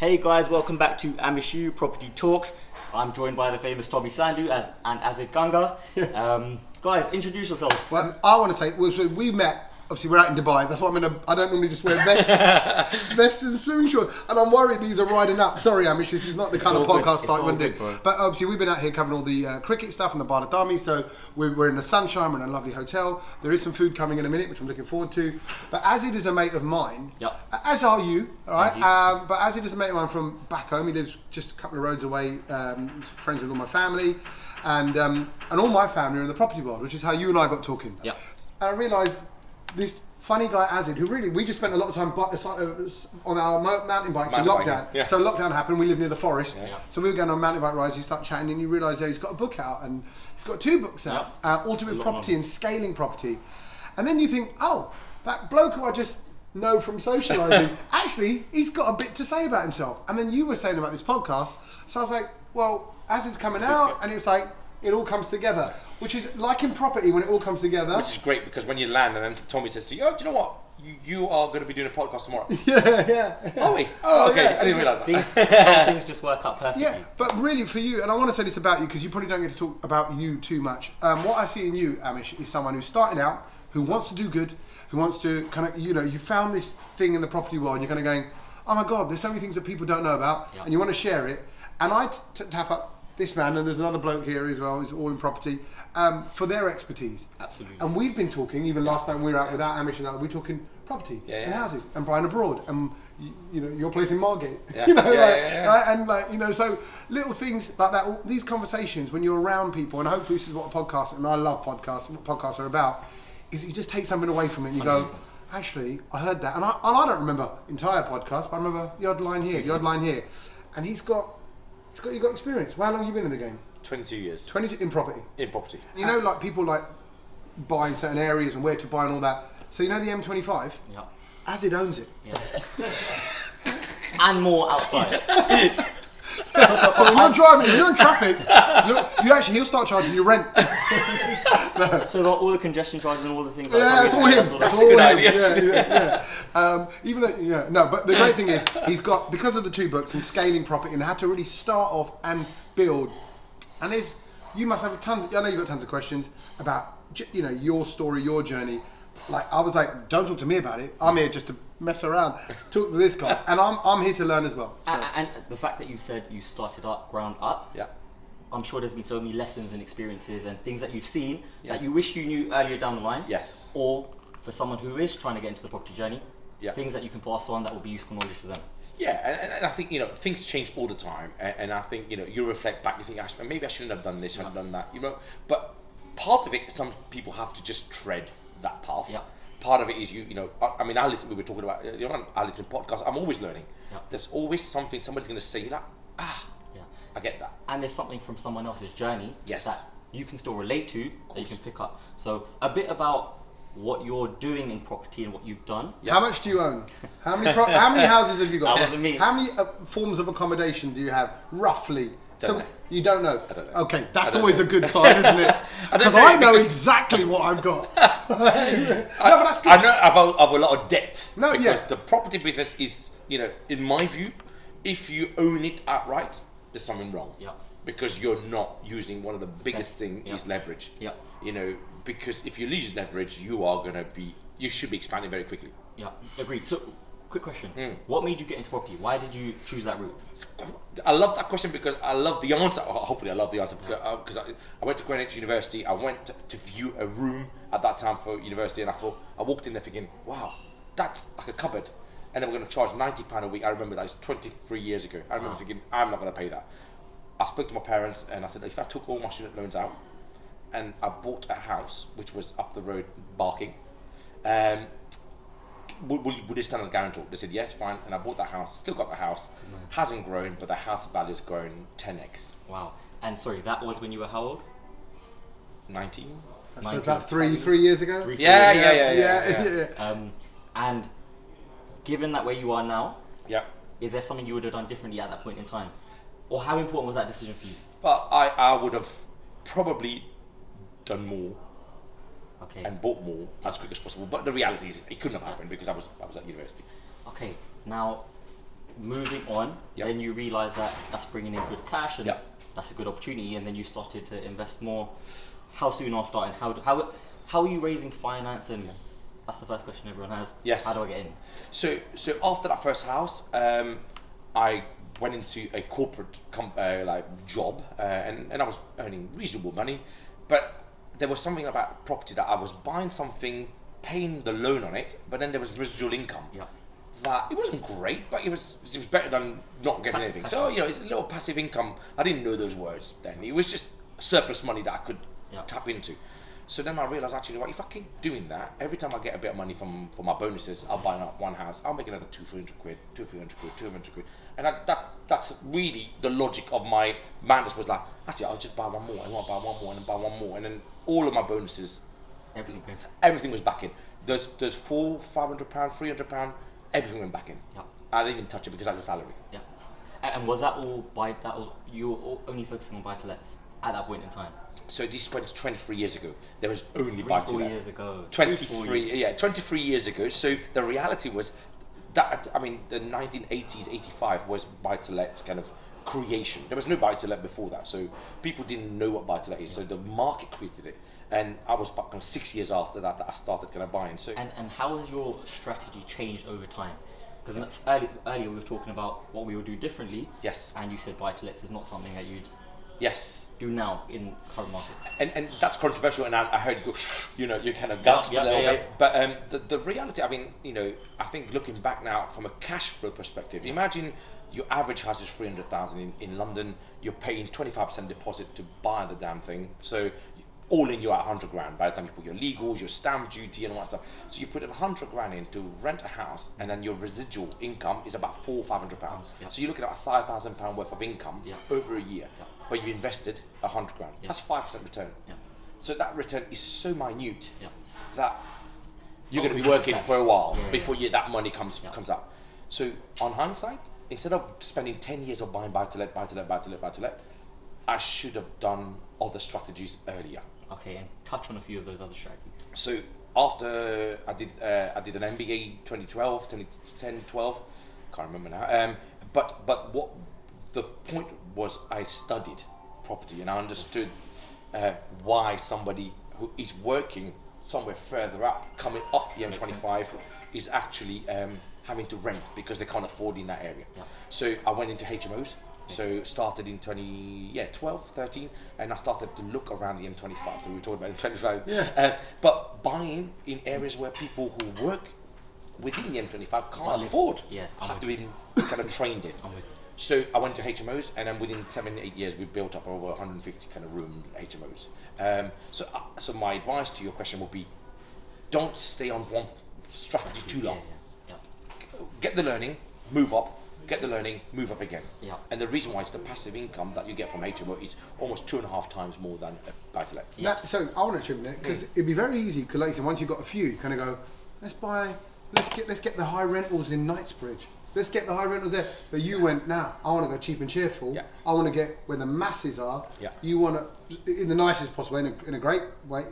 Hey guys, welcome back to Amish You Property Talks. I'm joined by the famous Tommy Sandhu and Azid Gungah. Guys, introduce yourselves. Well, I want to say, we met, obviously we're out in Dubai, that's what I don't normally just wear vests and swimming shorts, and I'm worried these are riding up. Sorry Amish, this is not the kind of podcast I want to do. But obviously we've been out here covering all the cricket stuff and the Badadami, so we're in the sunshine, we're in a lovely hotel. There is some food coming in a minute, which I'm looking forward to. But Azid is a mate of mine, as are you, alright? But Azid is a mate of mine from back home. He lives just a couple of roads away. He's friends with all my family, and all my family are in the property world, which is how you and I got talking. And I realised this funny guy Azid, who really, we just spent a lot of time on our mountain bikes in lockdown. So lockdown happened, we live near the forest, so we were going on mountain bike rides, you start chatting and you realise he's got a book out, and he's got 2 books out, Ultimate Property and Scaling Property. And then you think, oh, that bloke who I just know from socialising, actually, he's got a bit to say about himself. And then you were saying about this podcast, so I was like, well, Azid's coming out, and it's like, it all comes together, which is like in property when it all comes together. Which is great, because when you land and then Tommy says to you, oh, do you know what? You are going to be doing a podcast tomorrow. Are we? Oh, okay. I didn't realise that. Some things just work out perfectly. Yeah, but really for you, and I want to say this about you, because you probably don't get to talk about you too much. What I see in you, Amish, is someone who's starting out, who wants to do good, who wants to kind of, you found this thing in the property world, and you're kind of going, oh my God, there's so many things that people don't know about, and you want to share it. And I tap up this man, and there's another bloke here as well, who's all in property, for their expertise. Absolutely. And we've been talking, even last night when we were out without Amish and that, we're talking property and houses and buying abroad, and your place in Margate. And so little things like that, these conversations when you're around people, and hopefully this is what a podcast, and I love podcasts, what podcasts are about, is you just take something away from it and you 100%. Go, actually, I heard that, and I don't remember entire podcasts, but I remember the odd line here, the odd line here. And you've got experience. Well, how long have you been in the game? 22 years. 22 in property? In property. You know, like people like buying certain areas and where to buy and all that. So you know the M25? Yeah. Azid owns it. Yeah. And more outside. So when you're driving, when you're in traffic, he'll start charging you rent. So got all the congestion charges and all the things. It's all him. That's a good idea. But the great thing is, he's got, because of the 2 books and scaling property, and had to really start off and build. And you must have tons. I know you've got tons of questions about, your story, your journey. Like, I was like, don't talk to me about it. I'm here just to mess around. Talk to this guy, and I'm here to learn as well. So. And the fact that you said you started up ground up, I'm sure there's been so many lessons and experiences and things that you've seen that you wish you knew earlier down the line. Yes. Or for someone who is trying to get into the property journey, things that you can pass on that will be useful knowledge for them. Yeah, and I think things change all the time, and I think you reflect back, you think maybe I shouldn't have done this, shouldn't have done that, But part of it, some people have to just tread that path. Yeah. Part of it is I listen. We were talking about I listen to podcasts. I'm always learning. Yeah. There's always something somebody's going to say. I get that. And there's something from someone else's journey that you can still relate to, that you can pick up. So a bit about what you're doing in property and what you've done. Yeah. How much do you own? How many houses have you got? That wasn't me. How many forms of accommodation do you have, roughly? You don't know? I don't know. Okay, that's always a good sign, isn't it? Because I know exactly what I've got. But that's good. I know I've a lot of debt. Because the property business is, in my view, if you own it outright, there's something wrong. Yeah. Because you're not using one of the biggest things is leverage. Yeah. Because if you lose leverage, you should be expanding very quickly. Yeah, agreed. So, quick question. What made you get into property? Why did you choose that route? I love that question because I love the answer. Hopefully I love the answer because I went to Greenwich University. I went to view a room at that time for university, and I walked in there thinking, wow, that's like a cupboard. And then we're going to charge £90 a week. I remember that was 23 years ago. I remember thinking, I'm not going to pay that. I spoke to my parents and I said, if I took all my student loans out and I bought a house, which was up the road, Barking, would it stand as guarantor? They said yes, fine, and I bought that house. Still got the house. Hasn't grown, but the house value has grown 10x. Wow! And sorry, that was when you were how old? 19. So about three years ago. Yeah. And given that where you are now, is there something you would have done differently at that point in time, or how important was that decision for you? But I would have probably done more. And bought more as quick as possible, but the reality is it couldn't have happened because I was at university. Okay, now moving on, then you realise that that's bringing in good cash and that's a good opportunity, and then you started to invest more. How soon after, and how are you raising finance? And that's the first question everyone has. Yes. How do I get in? So after that first house, I went into a corporate job, and I was earning reasonable money, but there was something about property that I was buying something, paying the loan on it, but then there was residual income. Yeah. That it wasn't great, but it was better than not getting anything. So it's a little passive income. I didn't know those words then. It was just surplus money that I could tap into. So then I realised, actually, if I keep doing that, every time I get a bit of money from my bonuses, I'll buy one house, I'll make another 200-300 quid, 200-300 quid, 200 quid. And that's really the logic of my madness, was like, actually, I'll just buy one more, and I'll buy one more, and buy one more. And then all of my bonuses, everything was back in. There's £400, £500, £300, everything went back in. Yeah. I didn't even touch it because I had a salary. Yeah. And was that all you were only focusing on buy-to-lets at that point in time? So this went 23 years ago. There was only buy-to-let. 4 years ago. 23 years ago. So the reality was that, the 1980s, 85 was buy-to-let kind of creation. There was no buy-to-let before that. So people didn't know what buy-to-let is. So the market created it. And I was kind of 6 years after that I started kind of buying. So and how has your strategy changed over time? Because earlier we were talking about what we would do differently. Yes. And you said buy-to-lets is not something that you'd do now in current market. And that's controversial, and I heard you go, you kind of gasp a little bit. But the reality, I think looking back now from a cash flow perspective, imagine your average house is 300,000 in London. You're paying 25% deposit to buy the damn thing. So all in, you're at 100 grand by the time you put your legals, your stamp duty, and all that stuff. So you put 100 grand in to rent a house, and then your residual income is about £400-500. So you're looking at £5,000 worth of income over a year, but you invested 100 grand. That's 5% return. So that return is so minute that you're going to be working for a while before that money comes out. So on hindsight, instead of spending 10 years of buying buy-to-let, I should have done other strategies earlier. Okay, and touch on a few of those other strategies. So after I did an MBA 2010, 12, can't remember now. But what the point was, I studied property and I understood why somebody who is working somewhere further up, coming up the M25, is actually having to rent because they can't afford in that area. So I went into HMOs. So started in 2012, 13, and I started to look around the M25. So we were talking about M25. But buying in areas where people who work within the M25 can't afford, have to be kind of trained in. So I went to HMOs, and then within 7-8 years, we built up over 150 kind of room HMOs. So my advice to your question would be, don't stay on one strategy too long. Get the learning, move up. Get the learning, move up again. And the reason why is the passive income that you get from HMO is almost 2.5 times more than a buy-to-let. So I want to chip in there because it'd be very easy. Because like I said, once you've got a few, you kind of go, let's get the high rentals in Knightsbridge. Let's get the high rentals there. But you went, I want to go cheap and cheerful. I want to get where the masses are. You want to, in the nicest possible way, in a great way,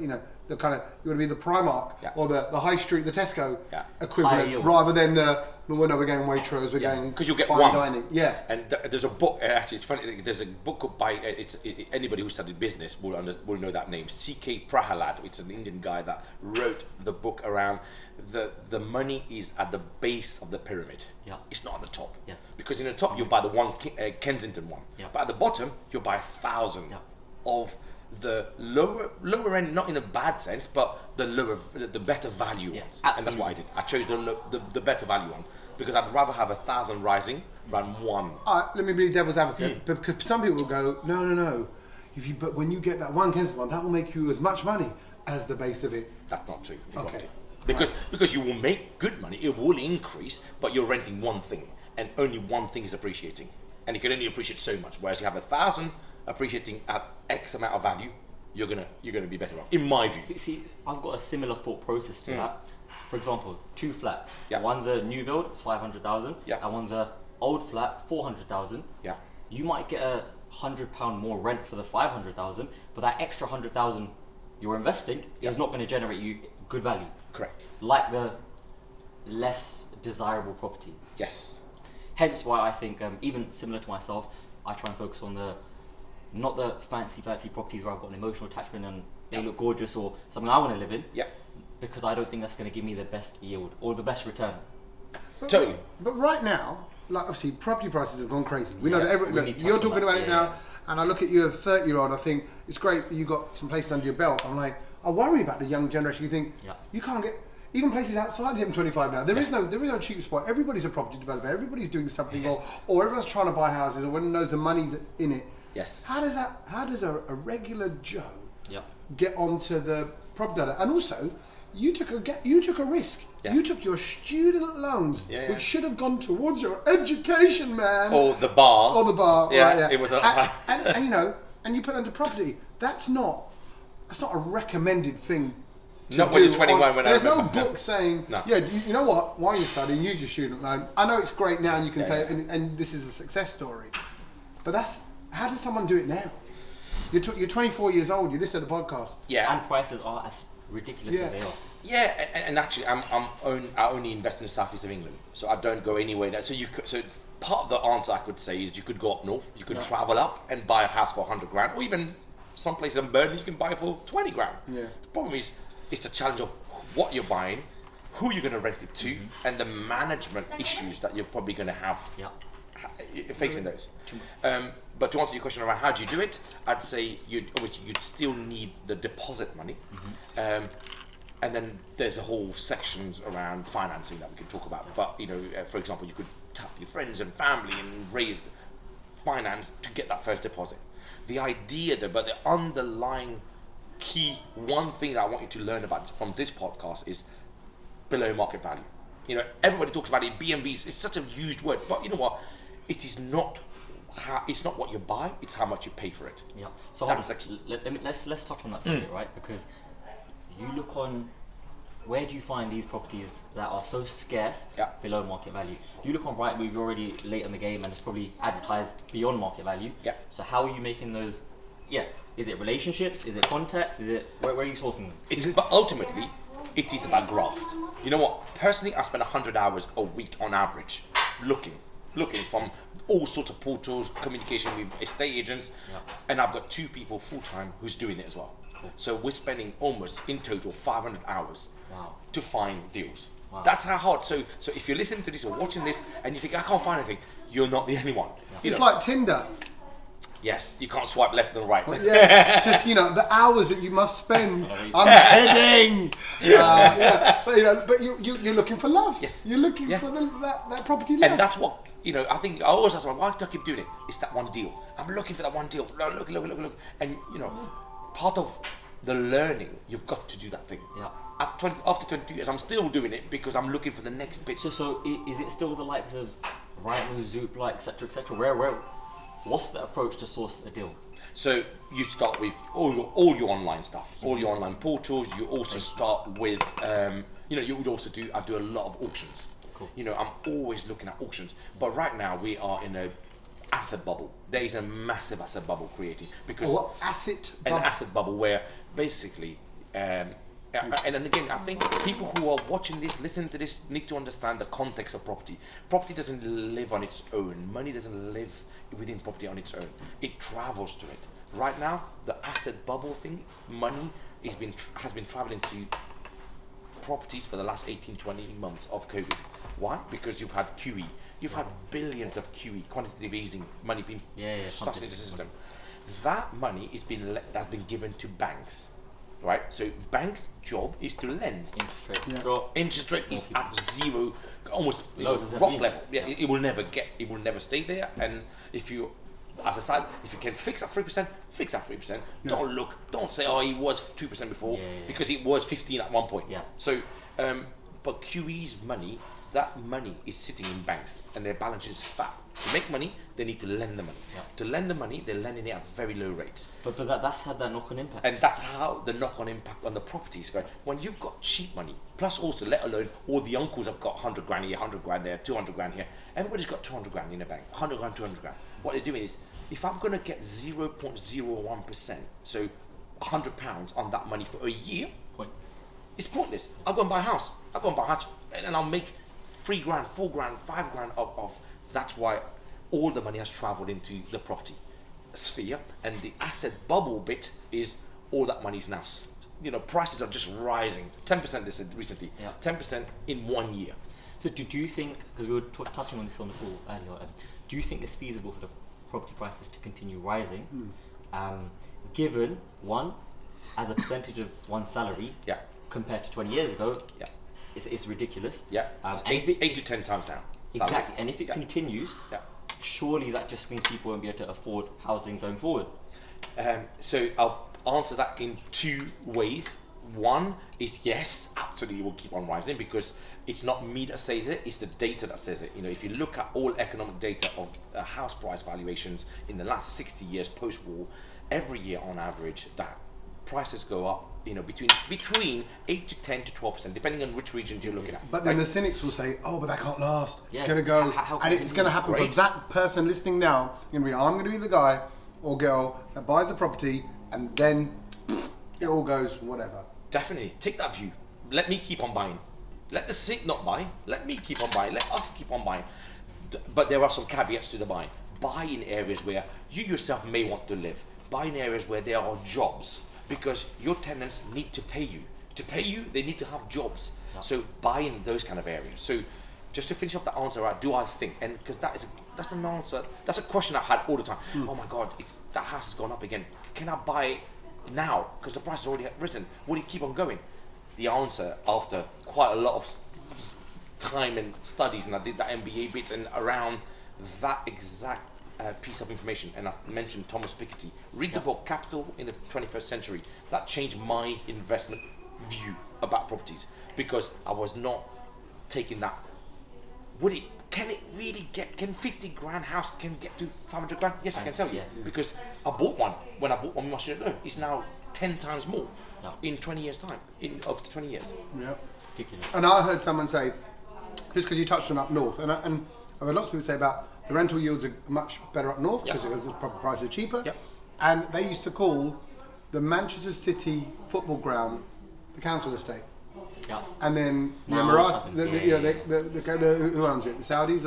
the kind of, you want to be the Primark or the high street, the Tesco equivalent, rather than we're going Waitrose, we're going because you'll get fine one. dining. And there's a book. Actually, it's funny. There's a book by anybody who studied business will know that name. C.K. Prahalad. It's an Indian guy that wrote the book around the money is at the base of the pyramid. It's not at the top. Because in the top you'll buy the one Kensington one, but at the bottom you'll buy 1,000 of the lower end, not in a bad sense, but the better value ones. Absolutely. And that's what I did. I chose the better value one because I'd rather have 1,000 rising than one. Let me be devil's advocate, because some people will go, no. But when you get that one Kensington one, that will make you as much money as the base of it. That's not true. Because you will make good money, it will increase, but you're renting one thing, and only one thing is appreciating, and it can only appreciate so much. Whereas you have 1,000 appreciating at X amount of value, you're gonna be better off, in my view. See, I've got a similar thought process to that. For example, 2 flats. Yeah. One's a new build, 500,000, and one's a old flat, 400,000. Yeah. You might get £100 more rent for the 500,000, but that extra 100,000 you're investing is not going to generate you good value. Correct. Like the less desirable property. Yes. Hence why I think, even similar to myself, I try and focus on not the fancy properties where I've got an emotional attachment and they look gorgeous or something I want to live in. Yeah. Because I don't think that's going to give me the best yield or the best return. Totally. But right now, like obviously, property prices have gone crazy. We know Yeah, that we need to you're touch on talking that. about it now, and I look at you, a 30-year-old. I think it's great that you got some places under your belt. I'm like, I worry about the young generation. You think you can't get even places outside the M25 now. There is no cheap spot. Everybody's a property developer. Everybody's doing something, or everyone's trying to buy houses, or everyone knows the money's in it. Yes. How does a regular Joe Yeah. get onto the property data? And also, you took a risk. Yeah. You took your student loans, Yeah, yeah. which should have gone towards your education, man. Or the bar. Or the bar. Yeah, right, yeah. it was a lot of time. And you know, and you put them to property. That's not a recommended thing. Not when you're 21. There's no book saying, No. yeah, you know what? While you're studying, use your student loan. I know it's great now, and you can say, and this is a success story. But how does someone do it now? You're 24 years old. You listen to the podcast. Yeah. And prices are as ridiculous as they are. Yeah, and actually, I only invest in the southeast of England, so I don't go anywhere there. So part of the answer I could say is you could go up north, you could travel up and buy a house for 100 grand, or even some places in Burnley you can buy for 20 grand. Yeah. The problem is it's the challenge of what you're buying, who you're going to rent it to, and the management issues that you're probably going to have. Yeah. Facing those. But to answer your question around how do you do it, I'd say you'd still need the deposit money. And then there's a whole sections around financing that we could talk about. But for example, you could tap your friends and family and raise finance to get that first deposit. The idea though, but the underlying key one thing that I want you to learn about from this podcast is below market value. Everybody talks about it. BMVs is such a used word, but you know what? It is not. It's not what you buy; it's how much you pay for it. Yeah. So that's the key. Let's touch on that for a bit, right? Because you look on, where do you find these properties that are so scarce below market value? You look on Rightmove, you're already late in the game, and it's probably advertised beyond market value. Yeah. So how are you making those? Yeah. Is it relationships? Is it contacts? Is it where are you sourcing them? But ultimately, it is about graft. You know what? Personally, I spend 100 hours a week on average looking from all sorts of portals, communication with estate agents, and I've got 2 people full time who's doing it as well. Cool. So we're spending almost in total 500 hours to find deals. Wow. That's how hard. So if you're listening to this or watching this and you think I can't find anything, you're not the only one. It's like Tinder. Yes, you can't swipe left and right. Yeah, just the hours that you must spend. I'm kidding. But you're looking for love. Yes. You're looking for that property love. And that's what I think. I always ask myself, why do I keep doing it? It's that one deal. I'm looking for that one deal. Look. And part of the learning, you've got to do that thing. Yeah. After 22 years, I'm still doing it because I'm looking for the next bit. So is it still the likes of Rightmove, Zoopla, etc., etc.? What's the approach to source a deal? So you start with all your online stuff, all your online portals. You also start with, you would also I do a lot of auctions. Cool. I'm always looking at auctions. But right now we are in a asset bubble. There is a massive asset bubble creating because what asset bubble? An asset bubble where basically. And then again, I think people who are watching this, listening to this, need to understand the context of property. Property doesn't live on its own. Money doesn't live within property on its own. It travels to it. Right now, the asset bubble thing, money has been traveling to properties for the last 18, 20 months of COVID. Why? Because you've had QE. You've had billions of QE, quantitative easing, money being stuck into the system. That money has been given to banks. Right, so banks' job is to lend. Interest rates drop. Interest rate is at zero, almost rock level. Yeah, it will never stay there. And if you, as a side, if you can fix at 3%, fix at 3%. Don't say, oh, it was 2% before, because it was 15 at one point. Yeah. So, but QE's money, that money is sitting in banks, and their balance sheet is fat. To make money, they need to lend the money. Yeah. To lend the money, they're lending it at very low rates. But that's had that knock-on impact. And that's how the knock-on impact on the properties go. When you've got cheap money, plus also, let alone all the uncles have got 100 grand here, 100 grand there, 200 grand here. Everybody's got 200 grand in the bank, 100 grand, 200 grand. What they're doing is, if I'm going to get 0.01%, so £100 on that money for a year, it's pointless. I'll go and buy a house. and I'll make 3 grand, 4 grand, 5 grand of That's why all the money has travelled into the property sphere, and the asset bubble bit is all that money is now, prices are just rising. 10% they said recently, 10% in 1 year. So do you think, because we were touching on this on the call earlier, do you think it's feasible for the property prices to continue rising, given, one, as a percentage of one's salary, compared to 20 years ago, it's ridiculous. It's 8 to 10 times now. Exactly, Salary. and if it continues, surely that just means people won't be able to afford housing going forward. So I'll answer that in 2 ways. One is yes, absolutely, it will keep on rising, because it's not me that says it, it's the data that says it. If you look at all economic data of house price valuations in the last 60 years post-war, every year on average, that prices go up, between 8 to 10 to 12%, depending on which regions you're looking at. But then the cynics will say, oh, but that can't last. Yeah. It's going to go, and it's going to happen for that person listening now. I'm going to be the guy or girl that buys the property, and then it all goes whatever. Definitely, take that view. Let me keep on buying. Let the cynic not buy. Let me keep on buying. Let us keep on buying. But there are some caveats to the buying. Buy in areas where you yourself may want to live. Buy in areas where there are jobs, because your tenants need to pay you. To pay you, they need to have jobs. So buy in those kind of areas. So just to finish off the answer, do I think, and because that's an answer, that's a question I had all the time. Oh my God, that house has gone up again. Can I buy it now? Because the price has already risen. Will it keep on going? The answer, after quite a lot of time and studies, and I did that MBA bit and around that exact piece of information, and I mentioned Thomas Piketty. Read the book Capital in the 21st Century. That changed my investment view about properties, because I was not taking that. Can it really can 50 grand house can get to 500 grand? Yes, I can tell you, because I bought one. When I bought one, I should know, it's now 10 times more in 20 years time, after 20 years. Yeah. Ridiculous. And I heard someone say, just because you touched on up north, and I've heard lots of people say about the rental yields are much better up north because the proper prices are cheaper. And they used to call the Manchester City football ground the council estate. And then the Emirates, who owns it? The Saudis?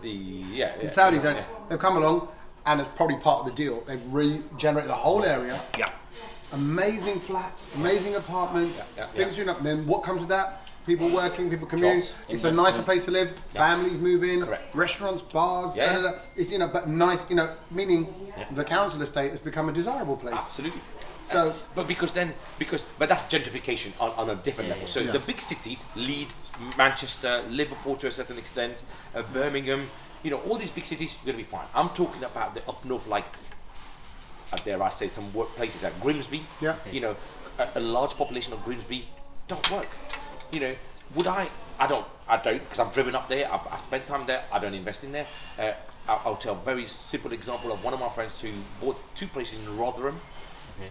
The Saudis, they've come along, and it's probably part of the deal. They've regenerated the whole area. Amazing flats, amazing apartments, things doing up. And then what comes with that? People working, people commute. It's a nicer place to live. Families move in. Restaurants, bars. It's but nice. Meaning the council estate has become a desirable place. Absolutely. So, but that's gentrification on a different level. So the big cities, Leeds, Manchester, Liverpool to a certain extent, Birmingham, all these big cities, you're going to be fine. I'm talking about the up north, like dare I say, some places like Grimsby. A large population of Grimsby don't work. Would I? I don't, because I've driven up there, I've spent time there, I don't invest in there. I'll tell a very simple example of one of my friends who bought 2 places in Rotherham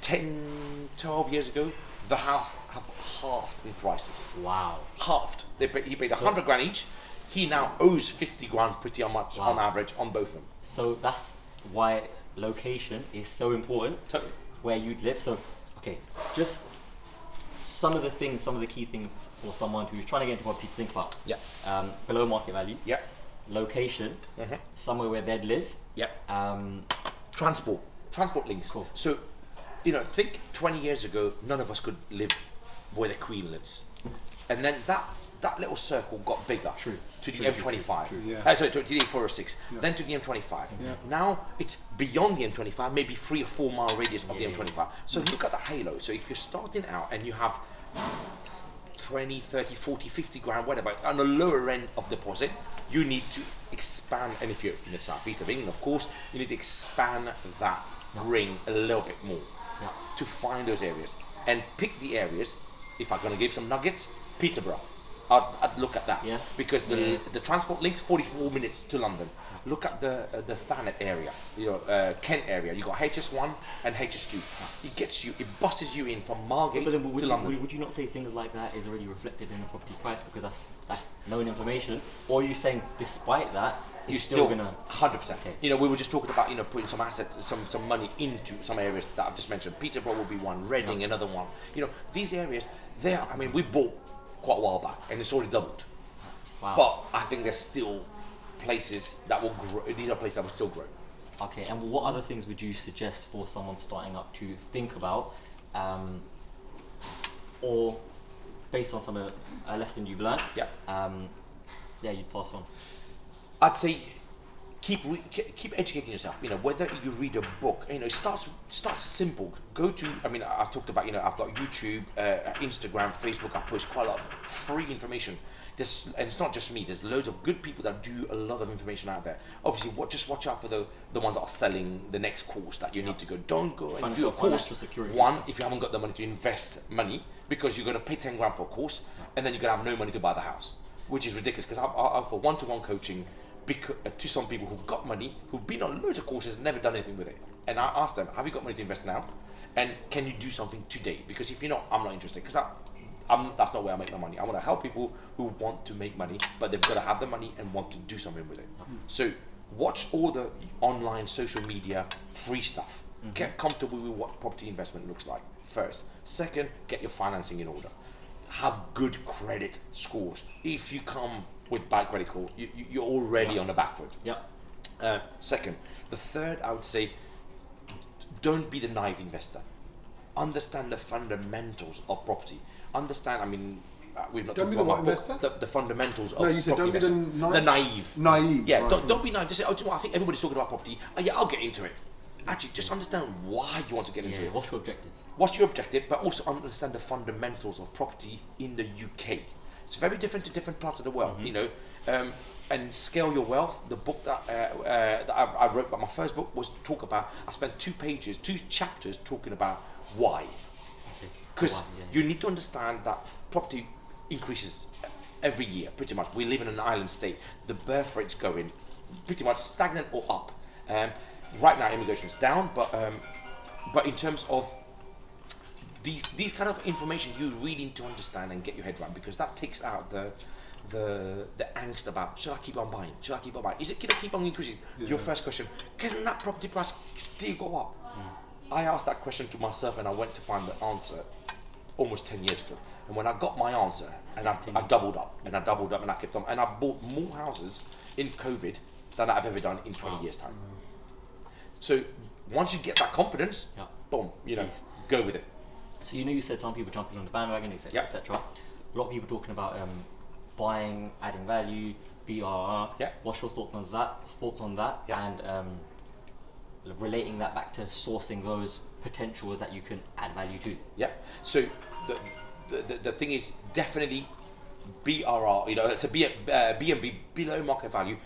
10, 12 years ago. The house have halved in prices. Wow. Halved. He paid 100 grand each. He now owes 50 grand pretty much on average on both of them. So that's why location is so important, where you'd live. So, just some of the key things for someone who's trying to get into property to think about. Below market value. Location. Somewhere where they'd live. Transport links. Cool. So, think 20 years ago, none of us could live where the Queen lives. And then that little circle got bigger. To the M25. Sorry, to the A406. Then to the M25. Now it's beyond the M25, maybe 3 or 4 mile radius of the M25. So look at the halo. So if you're starting out and you have 20, 30, 40, 50 grand, whatever, on the lower end of deposit, you need to expand. And if you're in the southeast of England, of course, you need to expand that ring a little bit more to find those areas. And pick the areas. If I'm going to give some nuggets, Peterborough. I'd look at that because the transport links 44 minutes to London. Look at the Thanet area, Kent area. You got HS1 and HS2. It buses you in from Margate to London. Would you not say things like that is already reflected in the property price because that's known information? Or are you saying despite that, you're still gonna 100%. We were just talking about putting some assets, some money into some areas that I've just mentioned. Peterborough will be one, Reading another one. These areas. We bought quite a while back, and it's already doubled. But I think there's still places that will grow. These are places that will still grow. Okay, and what other things would you suggest for someone starting up to think about, or based on a lesson you've learned? Yeah. You'd pass on. I'd say keep educating yourself. Whether you read a book, start simple. Go to. I talked about. I've got YouTube, Instagram, Facebook. I post quite a lot of free information. And it's not just me. There's loads of good people that do a lot of information out there. Obviously, just watch out for the ones that are selling the next course that you need to go. Don't go and do a course. One, if you haven't got the money to invest money, because you're going to pay 10 grand for a course, and then you're going to have no money to buy the house, which is ridiculous. Because I offer one-to-one coaching to some people who've got money, who've been on loads of courses, never done anything with it. And I ask them, have you got money to invest now? And can you do something today? Because if you're not, I'm not interested. Because that's not where I make my money. I want to help people who want to make money, but they've got to have the money and want to do something with it. So watch all the online social media free stuff. Get comfortable with what property investment looks like first. Second, get your financing in order. Have good credit scores. If you come with bad credit score, you're already on the back foot. Second. The third, I would say, don't be the naive investor. Understand the fundamentals of property. Understand, we've not don't talked be about the investor? the fundamentals of No, you said property don't be the naive. Naive. Yeah, right. don't be naive. Just say, do you know what, I think everybody's talking about property. Yeah, I'll get into it. Actually, just understand why you want to get into it. What's your objective? What's your objective, but also understand the fundamentals of property in the UK. It's very different to different parts of the world, and Scale Your Wealth, the book that I wrote, but my first book was to talk about, I spent 2 chapters talking about why. Because you need to understand that property increases every year, pretty much. We live in an island state. The birth rate's going pretty much stagnant or up. Right now, immigration's down, but in terms of these kind of information, you really need to understand and get your head around, because that takes out the angst about, should I keep on buying? Should I keep on buying? Is it going to keep on increasing? Your first question, can that property price still go up? I asked that question to myself, and I went to find the answer almost 10 years ago. And when I got my answer, and I doubled up, and I kept on, and I bought more houses in COVID than I've ever done in 20 years' time. So once you get that confidence, boom, go with it. So you said some people jumping on the bandwagon, etc., etc. A lot of people talking about buying, adding value, BRR. What's your thoughts on that? And relating that back to sourcing those potentials that you can add value to. So the thing is definitely BRR. It's a BMV, below market value.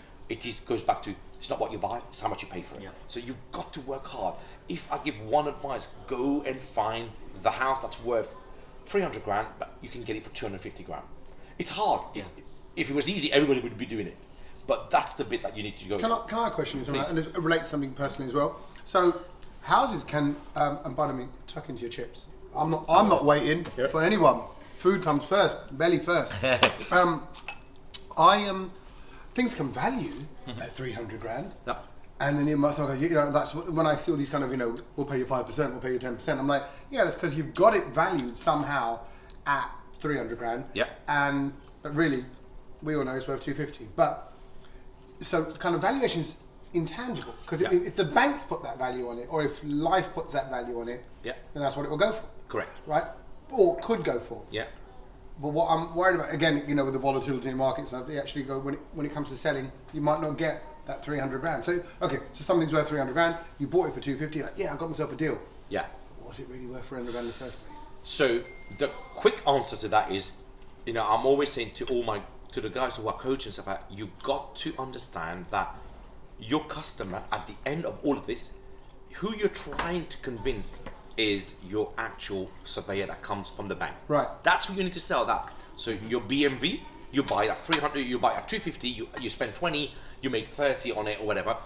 Goes back to, it's not what you buy, it's how much you pay for it. So you've got to work hard. If I give one advice, go and find the house that's worth 300 grand, but you can get it for 250 grand. It's hard. If it was easy, everybody would be doing it. But that's the bit that you need to go. Can I have a question? And it relates to something personally as well. So houses can, and pardon me, tuck into your chips. I'm not waiting for anyone. Food comes first, belly first. Things can value at 300 grand. And then you must go, that's when I see all these kind of, we'll pay you 5%, we'll pay you 10%. I'm like, that's because you've got it valued somehow at 300 grand. But really, we all know it's worth 250. But so kind of valuation's intangible, because if the banks put that value on it, or if life puts that value on it, then that's what it will go for. Correct. Right? Or could go for. But what I'm worried about, again, with the volatility in markets, they actually go, when it comes to selling, you might not get that 300 grand. So something's worth 300 grand, you bought it for 250, I got myself a deal. Was it really worth 300 grand in the first place? So the quick answer to that is, I'm always saying to the guys who are coaching stuff, you've got to understand that your customer, at the end of all of this, who you're trying to convince is your actual surveyor that comes from the bank. Right. That's who you need to sell that. So your BMV, you buy at 300, you buy at 250, you spend 20, you make 30 on it or whatever.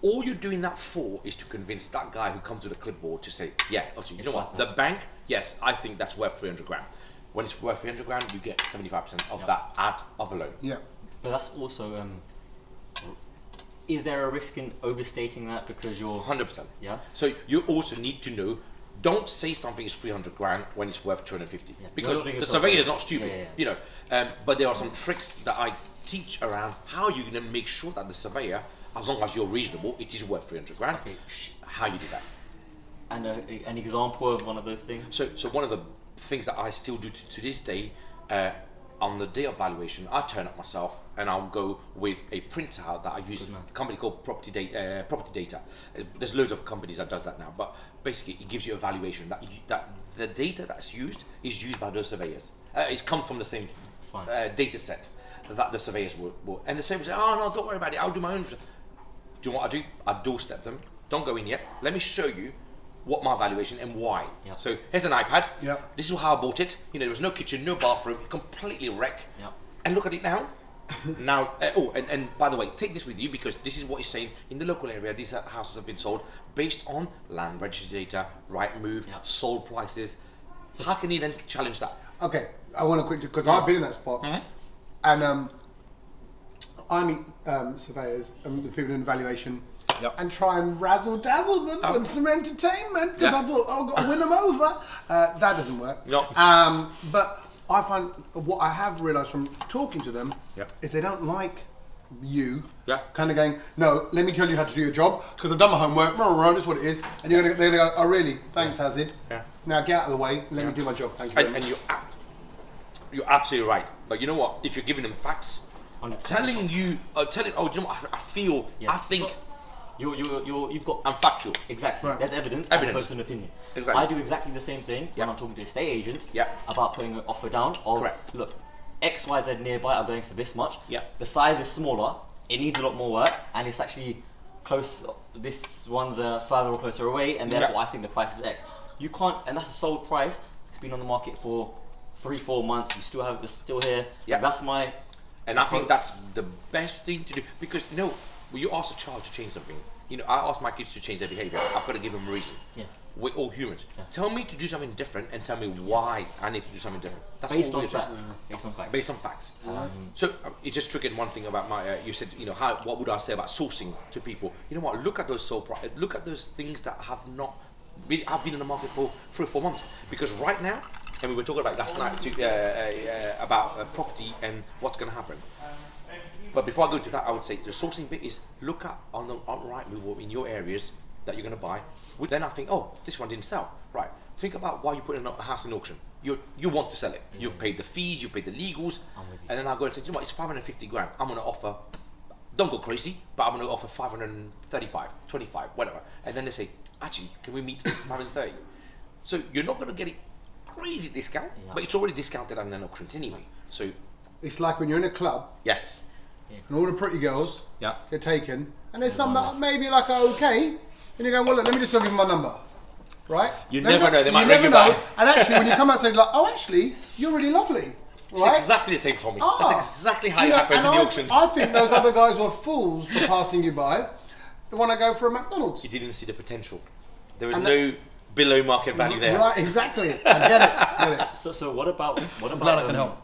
All you're doing that for is to convince that guy who comes with a clipboard to say, actually, you know what, the bank, yes, I think that's worth 300 grand. When it's worth 300 grand, you get 75% of that out of a loan. But that's also, is there a risk in overstating that because you're... 100%. Yeah. So you also need to know don't say something is 300 grand when it's worth 250, because the yourself surveyor is up. not stupid, Yeah. you know. But there are some tricks that I teach around how you're going to make sure that the surveyor, as long as you're reasonable, it is worth 300 grand. Okay. How you do that. And an example of one of those things? So one of the things that I still do to this day, on the day of valuation, I turn up myself and I'll go with a printout that I use, a company called Property Data. There's loads of companies that does that now, but basically it gives you a valuation that the data that's used is used by those surveyors. It comes from the same data set that the surveyors will. And the surveyors say, oh no, don't worry about it, I'll do my own. Do you know what I do? I doorstep them. Don't go in yet. Let me show you what my valuation and why. Yep. So here's an iPad. Yep. This is how I bought it. You know, there was no kitchen, no bathroom, completely wrecked. Yep. And look at it now. Now, and by the way, take this with you, because this is what he's saying. In the local area, these houses have been sold based on land registry data, right move, sold prices. How can he then challenge that? Okay, I want to quickly, because I've been in that spot, and I meet surveyors and the people in valuation, and try and razzle dazzle them with some entertainment, because I thought, oh, I've got to win them over. That doesn't work. No. But I find what I have realised from talking to them is they don't like you kind of going, no, let me tell you how to do your job, because I've done my homework, this is what it is, and they're gonna go, oh really, thanks Azid, now get out of the way, let me do my job, thank you very much. And you're absolutely right, but you know what, if you're giving them facts, telling you, do you know what, I feel, I think, so, you've got... I'm factual. Exactly. Right. There's evidence as opposed to an opinion. Exactly. I do exactly the same thing when I'm talking to estate agents about putting an offer down of, look, X, Y, Z nearby are going for this much. The size is smaller, it needs a lot more work, and it's actually close, this one's further or closer away, and therefore I think the price is X. You can't, and that's a sold price, it's been on the market for 3-4 months, you still have, it's still here. That's my... And I think that's the best thing to do, because you ask a child to change something. You know, I ask my kids to change their behaviour. I've got to give them a reason. We're all humans. Tell me to do something different and tell me why I need to do something different. That's based all on facts. Based on facts. So it just triggered one thing about my. You said, you know, what would I say about sourcing to people? You know what? Look at those look at those things that have not. I've been in the market for 3 or 4 months, because right now, and we were talking about last night too, about property and what's going to happen. But before I go to that, I would say the sourcing bit is look at on Rightmove in your areas that you're going to buy. Then I think, oh, this one didn't sell. Right. Think about why you put a house in auction. You want to sell it. You've paid the fees, you've paid the legals, and then I go and say, you know what, it's 550 grand. I'm going to offer. Don't go crazy, but I'm going to offer 535, 25, whatever. And then they say, actually, can we meet 530? So you're not going to get it crazy discount, but it's already discounted on an auction anyway. So it's like when you're in a club. Yes. And all the pretty girls get taken, and there's some that maybe like are okay, and you go, well, look, let me just go give them my number, right? You never know, they might you ring never you know. back. And actually, when you come out and say, like, oh, actually, you're really lovely, right? It's exactly the same, Tommy. That's exactly how it happens in the auctions. I think those other guys were fools for passing you by. They want to go for a McDonald's. You didn't see the potential. There was no below market value there. Right, exactly. I get it. So what about I'm glad I can help.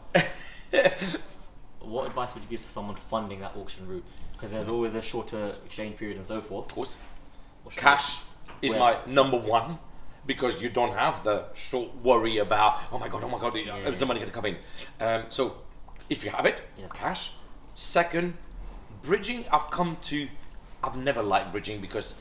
What advice would you give for someone funding that auction route? Because there's always a shorter exchange period and so forth. Of course. Cash is my number one, because you don't have the short worry about, oh my god, is the money going to come in? So if you have it, cash. Second, bridging. I've never liked bridging, because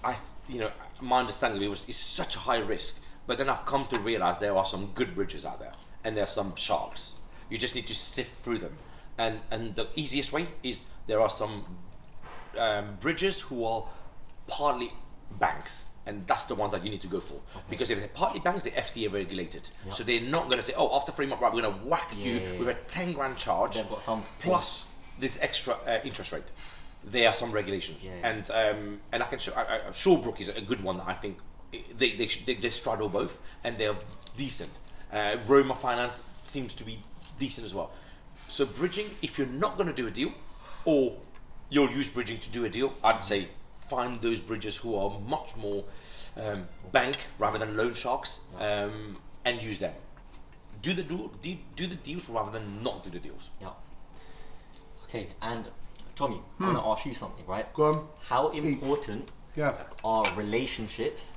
my understanding it's such a high risk. But then I've come to realize there are some good bridges out there, and there are some sharks. You just need to sift through them, and the easiest way is there are some bridges who are partly banks, and that's the ones that you need to go for. Because if they're partly banks, they're FCA regulated, so they're not going to say, oh, after 3 months, right, we're going to whack you with a 10 grand charge plus this extra interest rate. There are some regulations, and I can show. Shawbrook is a good one that I think they straddle both, and they're decent. Roma Finance seems to be decent as well. So bridging, if you're not going to do a deal, or you'll use bridging to do a deal, I'd say find those bridges who are much more bank rather than loan sharks, and use them. Do the deals rather than not do the deals. Okay, and Tommy, I'm going to ask you something, right? Go on. How important Yeah. are relationships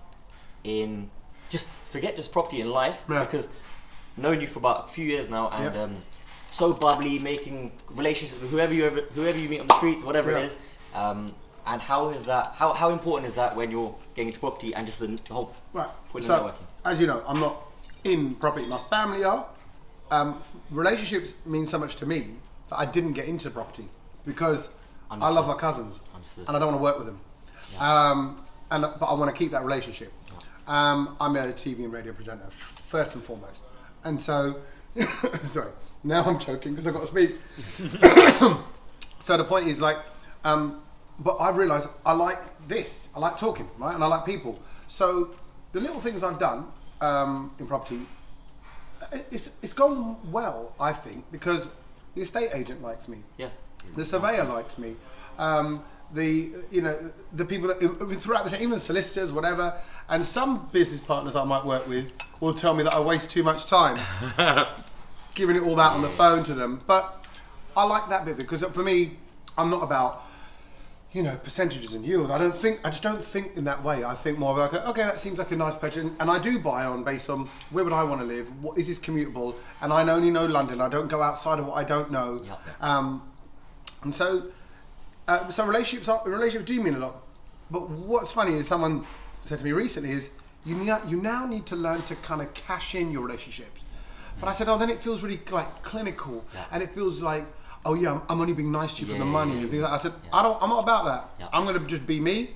in just forget just property in life, because known you for about a few years now, and so bubbly, making relationships with whoever you meet on the streets, whatever it is. And how is that? How important is that when you're getting into property and just the whole point of networking? As you know, I'm not in property. My family are. Relationships mean so much to me that I didn't get into property because I love my cousins and I don't want to work with them. But I want to keep that relationship. I'm a TV and radio presenter first and foremost, and so sorry. Now I'm choking because I've got to speak. So the point is like. But I've realised I like this. I like talking, right? And I like people. So the little things I've done in property, it's gone well, I think, because the estate agent likes me. Yeah. The surveyor likes me. The people that throughout the even solicitors, whatever, and some business partners I might work with will tell me that I waste too much time giving it all that on the phone to them. But I like that bit because for me, I'm not about percentages and yield. I just don't think in that way. I think more about, okay, that seems like a nice purchase, and I do buy based on where would I want to live, what is this commutable, and I only know London. I don't go outside of what I don't know. And so relationships do mean a lot. But what's funny is someone said to me recently is you now need to learn to kind of cash in your relationships. But I said, then it feels really like clinical, and it feels like, oh yeah, I'm only being nice to you for the money and things like that. I said, I'm not about that. I'm going to just be me,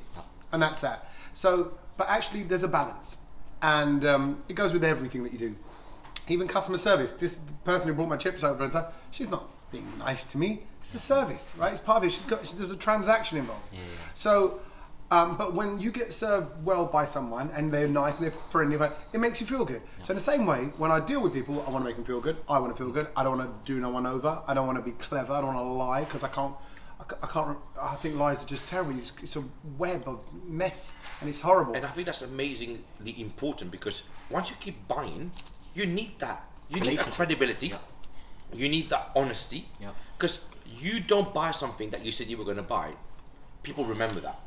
and that's that. So, but actually there's a balance, and it goes with everything that you do. Even customer service. This person who brought my chips over, she's not being nice to me. It's the service, right? It's part of it. There's a transaction involved. So, but when you get served well by someone and they're nice and they're friendly, it makes you feel good. So in the same way, when I deal with people, I want to make them feel good. I want to feel good. I don't want to do no one over. I don't want to be clever. I don't want to lie because I can't. I think lies are just terrible. It's a web of mess and it's horrible. And I think that's amazingly important because once you keep buying, you need that. You need that credibility. You need that honesty. Because you don't buy something that you said you were going to buy. People remember that.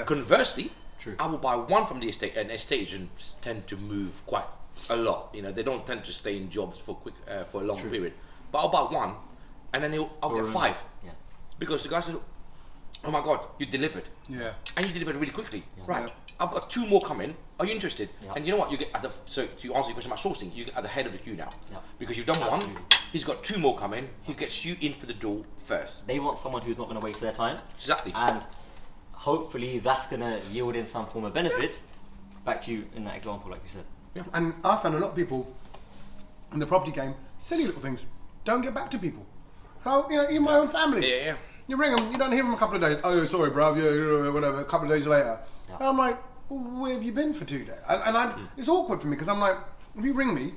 Conversely, I will buy one from the estate, and estate agents tend to move quite a lot. They don't tend to stay in jobs for a long period. But I'll buy one, and then I'll get five, because the guy says, "Oh my God, you delivered!" And you delivered really quickly. Right, I've got two more coming. Are you interested? And you know what? You get so to answer your question about sourcing, you get at the head of the queue now, because you've done one. He's got two more coming. He gets you in for the door first. They want someone who's not going to waste their time. Exactly. And hopefully that's going to yield in some form of benefit back to you in that example, like you said. And I found a lot of people in the property game, silly little things, don't get back to people. How, even my own family. You ring them, you don't hear them a couple of days. Oh, sorry, bruv, whatever. A couple of days later, and I'm like, well, where have you been for 2 days? It's awkward for me because I'm like, if you ring me,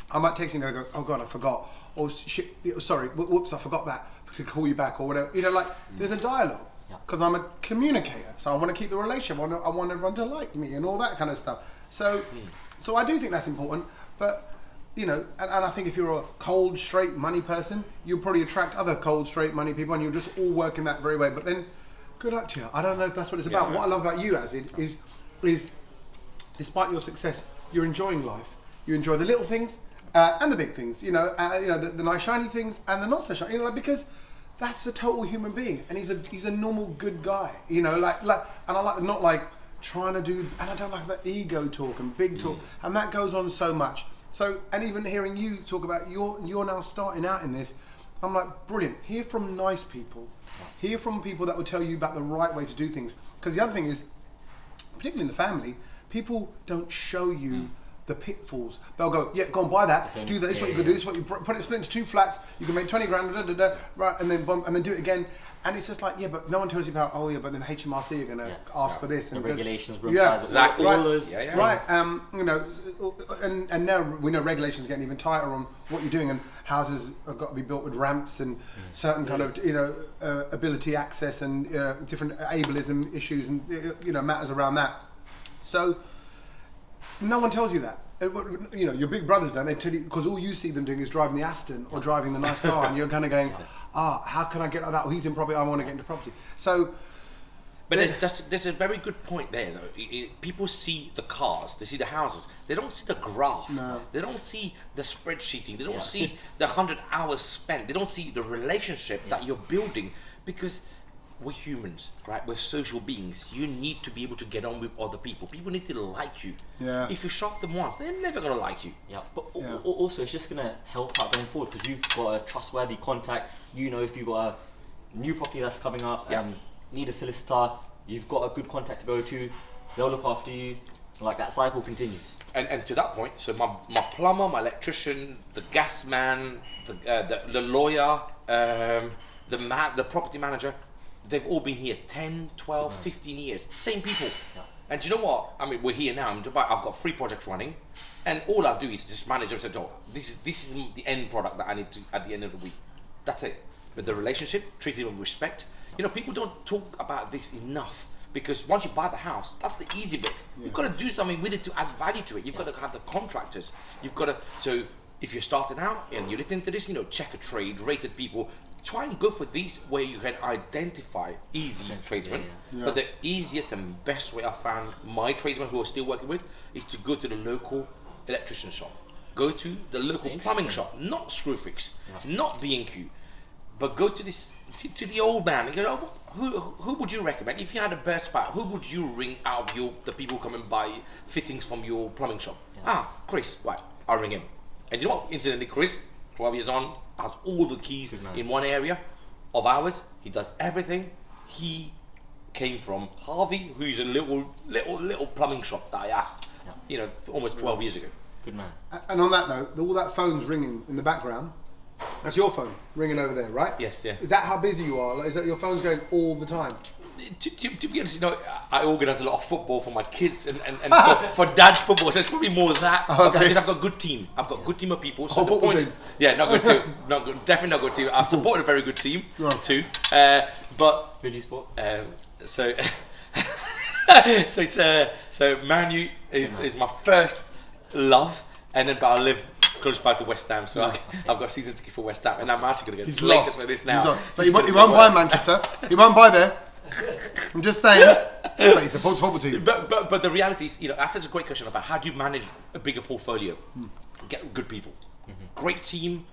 I might text you and go, oh God, I forgot. Or shit, sorry, whoops, I forgot that. I could call you back or whatever. There's a dialogue. Because I'm a communicator, so I want to keep the relationship. I want everyone to like me and all that kind of stuff. So I do think that's important. But and I think if you're a cold, straight money person, you'll probably attract other cold, straight money people, and you'll just all work in that very way. But then, good luck to you. I don't know if that's what it's about. What I love about you, Azid, is despite your success, you're enjoying life. You enjoy the little things and the big things. The nice shiny things and the not so shiny. Because that's a total human being, and he's a normal good guy, and I like not like trying to do, and I don't like that ego talk and big talk, and that goes on so much. So, and even hearing you talk about you're now starting out in this, I'm like, brilliant. Hear from nice people, hear from people that will tell you about the right way to do things. Because the other thing is, particularly in the family, people don't show you the pitfalls. They'll go, yeah, go and buy that, do that, this is what you can do, this is what you put it split into 2 flats, you can make 20 grand, right, and then do it again. And it's just like, yeah, but no one tells you about, but then HMRC are going to ask for this. The and regulations, room size, exactly. All those things. Right, and now we know regulations are getting even tighter on what you're doing, and houses have got to be built with ramps and certain kind of, ability access and different ableism issues and, matters around that. So, no one tells you that. Your big brothers don't. They tell you, because all you see them doing is driving the Aston or driving the nice car, and you're kind of going, how can I get like that? Or he's in property, I want to get into property. So But there's a very good point there, though. People see the cars, they see the houses. They don't see the graph. No. They don't see the spreadsheeting. They don't see the 100 hours spent. They don't see the relationship that you're building, because we're humans, right? We're social beings. You need to be able to get on with other people. People need to like you. Yeah. If you shock them once, they're never gonna like you. Yeah, but also it's just gonna help out going forward, because you've got a trustworthy contact. You know, if you've got a new property that's coming up and need a solicitor, you've got a good contact to go to. They'll look after you. Like, that cycle continues. And to that point, so my plumber, my electrician, the gas man, the lawyer, the property manager, they've all been here 10, 12, 15 years. Same people. Yeah. And do you know what? I mean, we're here now in Dubai. I've got 3 projects running, and all I do is just manage them and say, oh, this is the end product that I need to at the end of the week. That's it. But the relationship, treated with respect. You know, people don't talk about this enough, because once you buy the house, that's the easy bit. You've got to do something with it to add value to it. You've got to have the contractors. You've got to, so if you're starting out and you're listening to this, you know, check a trade, rated people, try and go for these where you can identify easy tradesmen. But the easiest and best way I found my tradesmen who are still working with is to go to the local electrician shop. Go to the local plumbing shop, not Screwfix, not B&Q, but go to this, to the old man and go, oh, who would you recommend? If you had a best part, who would you ring out of the people come and buy fittings from your plumbing shop? Chris, right, I'll ring him. And you know what? Incidentally, Chris, 12 years on, has all the keys in one area of ours. He does everything. He came from Harvey, who's a little plumbing shop that I asked, you know, almost 12 years ago. Good man. And on that note, all that phone's ringing in the background. That's your phone ringing over there, right? Yes, yeah. Is that how busy you are? Like, is that your phone's going all the time? To be honest, you know, I organise a lot of football for my kids and for dad's football, so it's probably more that. Because I've got a good team. I've got a good team of people. So the point, not good team. Definitely not good team. I support a very good team too. But who do you support? So Man U is my first love, and then but I live close by to West Ham, so I've got season ticket for West Ham, and I'm actually going to get slated for this now. But he won't buy Manchester. He won't buy there. I'm just saying. But he supports football team. But the reality is, you know, After's a great question about how do you manage a bigger portfolio. Get good people, great team,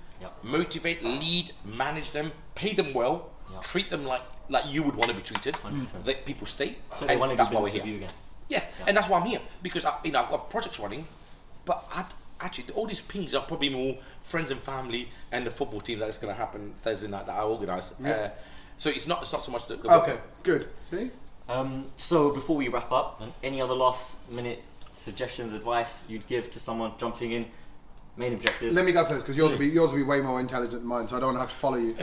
motivate, lead, manage them, pay them well, treat them like you would want to be treated. That people stay, so they want to that's do why we're business here. with you again. Yes, and that's why I'm here, because I've got projects running, but actually all these pings are probably more friends and family and the football team that's going to happen Thursday night that I organise. So it's not so much the okay, good. See? So before we wrap up, any other last minute suggestions, advice you'd give to someone jumping in? Main objective. Let me go first, because yours will be way more intelligent than mine, so I don't want to have to follow you.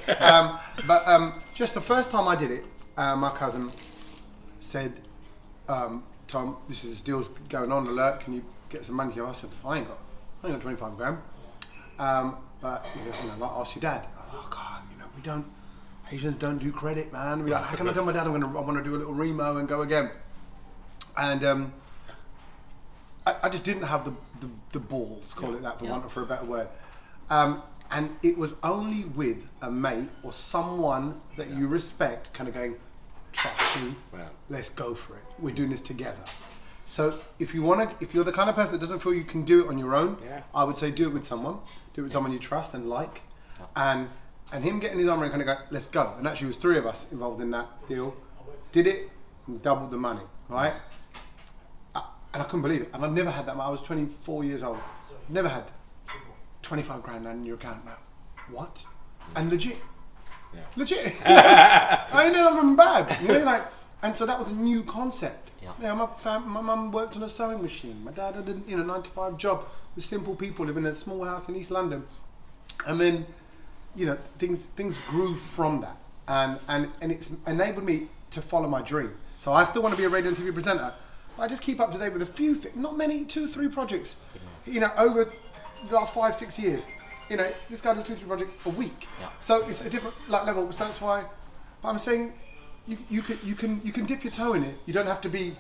Just the first time I did it, my cousin said, Tom, this deal's going on, alert, can you get some money here? I said, I ain't got 25 grand. But he goes, like, ask your dad. I was like, oh God, we don't, Asians don't do credit, man. We're like, how can I tell my dad I want to do a little remo and go again? And I just didn't have the balls, call it that, for a better word. And it was only with a mate or someone that you respect, kind of going, trust you, let's go for it. We're doing this together. So if you're the kind of person that doesn't feel you can do it on your own, I would say do it with someone. Do it with someone you trust and like. And him getting his arm around, kind of go, let's go. And actually, it was 3 of us involved in that deal. Did it, and doubled the money, right? And I couldn't believe it. And I'd never had that. I was 24 years old. Never had 25 grand in your account. Now, what? And legit. Legit. I ain't never bad. And so that was a new concept. My mum worked on a sewing machine. My dad had a 9-to-5 job with simple people living in a small house in East London. And then, things grew from that. And it's enabled me to follow my dream. So I still want to be a radio and TV presenter. I just keep up to date with a few things, not many, 2-3 projects, over the last 5-6 years. This guy does 2-3 projects a week. So it's a different level. So that's why. But I'm saying, you can dip your toe in it. You don't have to be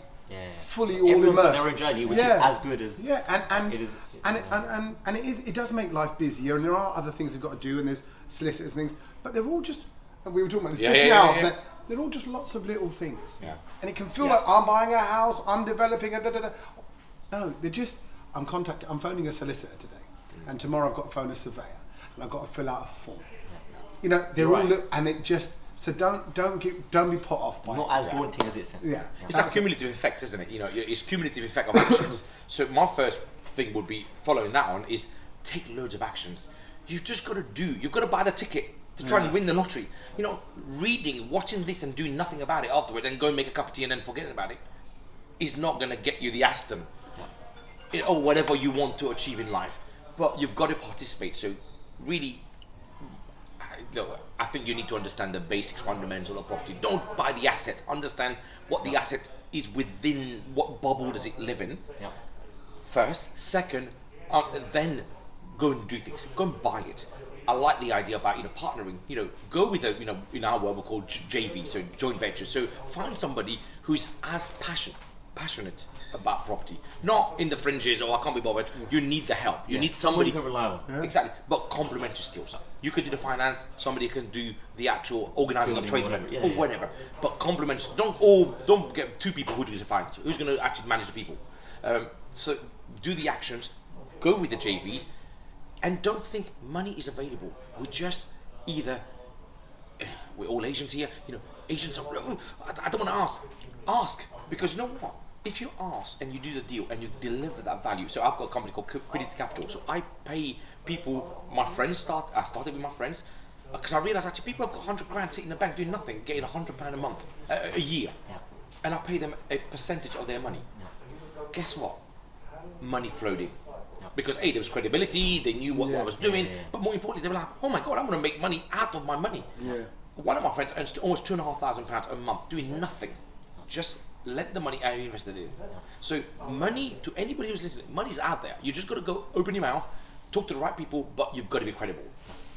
fully all Everyone's immersed. got their own journey, which is as good as it does make life busier. And there are other things we've got to do, and there's solicitors and things. But they're all just. And we were talking about this just now. That They're all just lots of little things. Yeah. And it can feel like I'm buying a house, I'm developing a da-da-da. No, they're just, I'm phoning a solicitor today. And tomorrow I've got to phone a surveyor. And I've got to fill out a form. You know, they're all, and it just, so don't be put off by Not it. as daunting as it sounds. Yeah. It's a cumulative effect, isn't it? You know, it's cumulative effect of actions. So my first thing would be, following that on, is take loads of actions. You've just got to you've got to buy the ticket to try and win the lottery. You know, reading, watching this and doing nothing about it afterwards and go and make a cup of tea and then forgetting about it is not going to get you the Aston or whatever you want to achieve in life. But you've got to participate. So really, look, I think you need to understand the basics, fundamental of property. Don't buy the asset. Understand what the asset is within, what bubble does it live in. First. Second, then go and do things. Go and buy it. I like the idea about, partnering. Go with in our world we call JV, so joint venture. So find somebody who's as passionate about property, not in the fringes. I can't be bothered. You need the help. You need somebody you can rely on. Yeah. Exactly, but complementary skills. You could do the finance. Somebody can do the actual organising of tradesmen or whatever. But complementary. Don't get two people who do the finance. Who's going to actually manage the people? So do the actions. Go with the JV. And don't think money is available. We just either, we're all Asians here, Asians are, I don't want to ask. Ask, because you know what? If you ask and you do the deal and you deliver that value, so I've got a company called Quiddity Capital, so I pay people, I started with my friends, because I realised actually people have got 100 grand sitting in the bank doing nothing, getting £100 a month, a year, and I pay them a percentage of their money. Guess what? Money flowed in. Because there was credibility, they knew what I was doing, but more importantly, they were like, oh my God, I'm going to make money out of my money. One of my friends earns almost £2,500 a month doing nothing. Just let the money I invested in. So money, to anybody who's listening, money's out there. You just got to go open your mouth, talk to the right people, but you've got to be credible.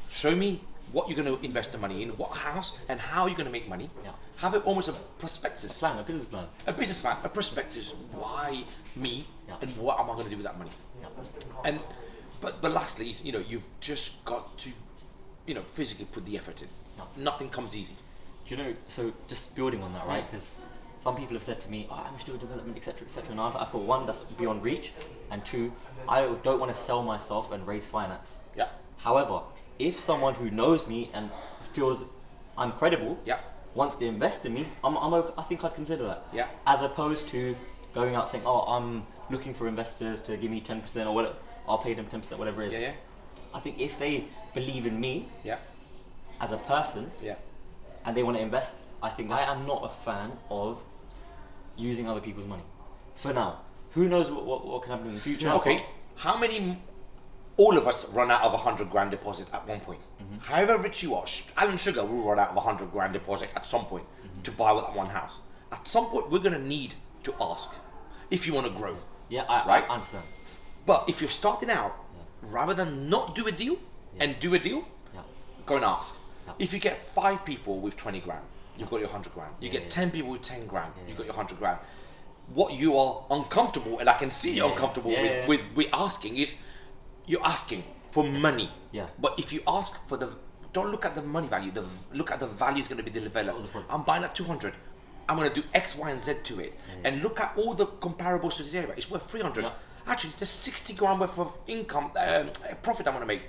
Show me what you're going to invest the money in, what house, and how you're going to make money. Have it almost a prospectus. A business plan. A business plan, a prospectus. Why me, and what am I going to do with that money? And but lastly, you've just got to, physically put the effort in. Nothing comes easy. Do you know? So just building on that, right? Because some people have said to me, "Oh, I'm still development, etc., etc." And I thought, one, that's beyond reach, and two, I don't want to sell myself and raise finance. However, if someone who knows me and feels I'm credible, wants to invest in me, I think I'd consider that. As opposed to going out saying, "Oh, I'm looking for investors to give me 10% or whatever, I'll pay them 10%, whatever it is." I think if they believe in me as a person and they want to invest, I think I am not a fan of using other people's money. For now. Who knows what can happen in the future? Okay. How many, all of us run out of 100 grand deposit at one point. However rich you are, Alan Sugar will run out of 100 grand deposit at some point to buy that one house. At some point, we're going to need to ask if you want to grow. I understand. But if you're starting out, rather than not do a deal and do a deal, go and ask. If you get 5 people with 20 grand, you've got your 100 grand. You get 10 people with 10 grand, you've got your 100 grand. What you are uncomfortable, and I can see you're uncomfortable with asking, is you're asking for money. But if you ask for don't look at the money value, look at the value is going to be developed. I'm buying at 200. I'm going to do X, Y, and Z to it. And look at all the comparables to this area. It's worth 300. Actually, there's 60 grand worth of income, profit I'm going to make.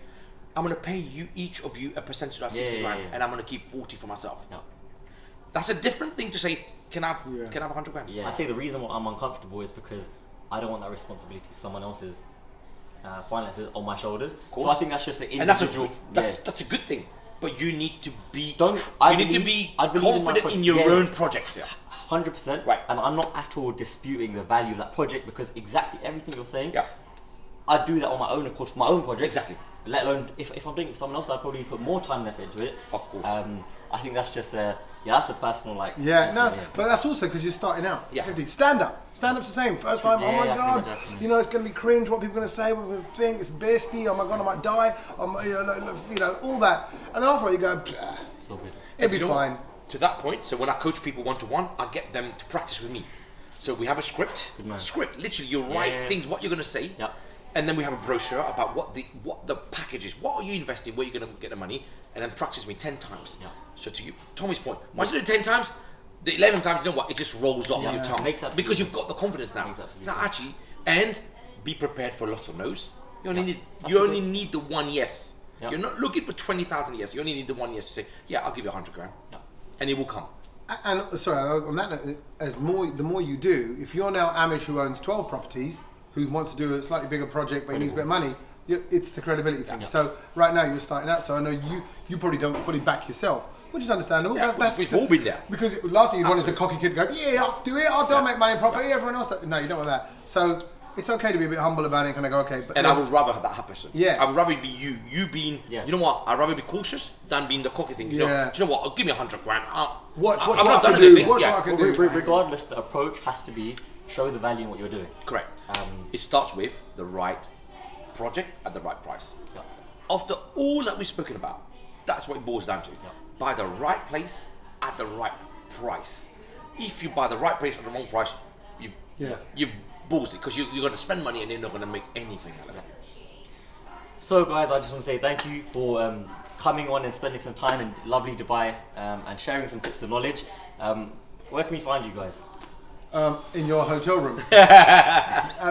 I'm going to pay each of you a percentage of that 60 grand, and I'm going to keep 40 for myself. That's a different thing to say, can I have 100 grand? I'd say the reason why I'm uncomfortable is because I don't want that responsibility of someone else's finances on my shoulders. So I think that's just an individual. And that's a good thing. But you need to be confident in your own projects here. 100%. Right. And I'm not at all disputing the value of that project, because exactly everything you're saying, I'd do that on my own accord for my own project. Exactly. Let alone if I'm doing it for someone else, I'd probably put more time and effort into it. Of course. I think that's just that's a personal but that's also because you're starting out. 50. Stand up's the same. First time, oh my God, it's going to be cringe. What people are going to say? What people think it's bestie. Oh my God, I might die. All that. And then after all, you go, it's all good. It'll be fine. To that point, so when I coach people one-to-one, I get them to practice with me. So we have a script. Literally, you write things, what you're going to say. and then we have a brochure about what the package is. What are you investing? Where are you going to get the money? And then practice me 10 times. Yeah. So to you, Tommy's point, once you do it 10 times, the 11th time, you know what? It just rolls off your tongue because you've got the confidence now. Now actually, and be prepared for lots of no's. You only need the one yes. Yeah. You're not looking for 20,000 yes. You only need the one yes to say, yeah, I'll give you 100 grand, and it will come. And sorry, on that note, the more you do, if you're now Amish who owns 12 properties, who wants to do a slightly bigger project but he needs a bit of money, it's the credibility thing. So right now you're starting out, so I know you probably don't fully back yourself, which is understandable. Yeah, we've all been there. Because last thing you want is a cocky kid who goes, yeah, I'll do it, I'll make money in property, everyone else. No, you don't want that. So it's okay to be a bit humble about it and kind of go, okay. But and I would rather have that happen. Yeah. I would rather be you being, you know what, I'd rather be cautious than being the cocky thing. You know, do you know what, I'll give me 100 grand. What I can do, what I can do. Regardless, the approach has to be, show the value in what you're doing. Correct. It starts with the right project at the right price. Yeah. After all that we've spoken about, that's what it boils down to. Yeah. Buy the right place at the right price. If you buy the right place at the wrong price, you've ballsy, because you're going to spend money and you're not going to make anything out of it. So guys, I just want to say thank you for coming on and spending some time in lovely Dubai and sharing some tips of knowledge. Where can we find you guys? In your hotel room.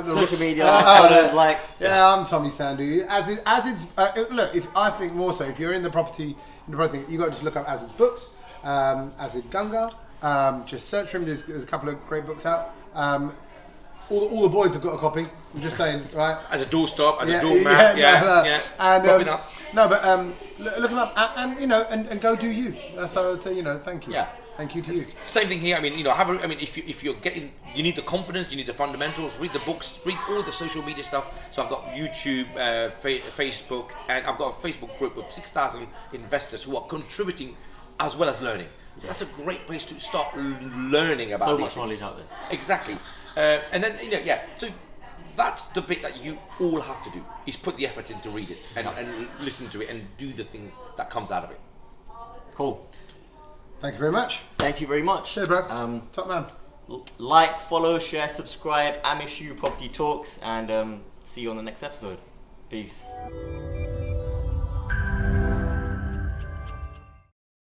Social media, photos, likes. Yeah, I'm Tommy Sandhu. Azid's look, if I think more so, if you're in the property you got to just look up Azid's books. Azid Gungah. Just search for him. There's a couple of great books out. All the boys have got a copy. I'm just saying, right? As a doorstop, as a doormat, And look him up, and and go do you. That's how I would say. Thank you. Yeah. Thank you to you. Same thing here. I mean, if you're getting, you need the confidence, you need the fundamentals. Read the books, read all the social media stuff. So I've got YouTube, Facebook, and I've got a Facebook group of 6,000 investors who are contributing as well as learning. Yeah. That's a great place to start learning about. So much knowledge out there. Exactly, and then So that's the bit that you all have to do: is put the effort in to read it and listen to it and do the things that comes out of it. Cool. Thank you very much. Thank you very much. Cheers, bro. Top man. Like, follow, share, subscribe. Amish You Property Talks, and see you on the next episode. Peace.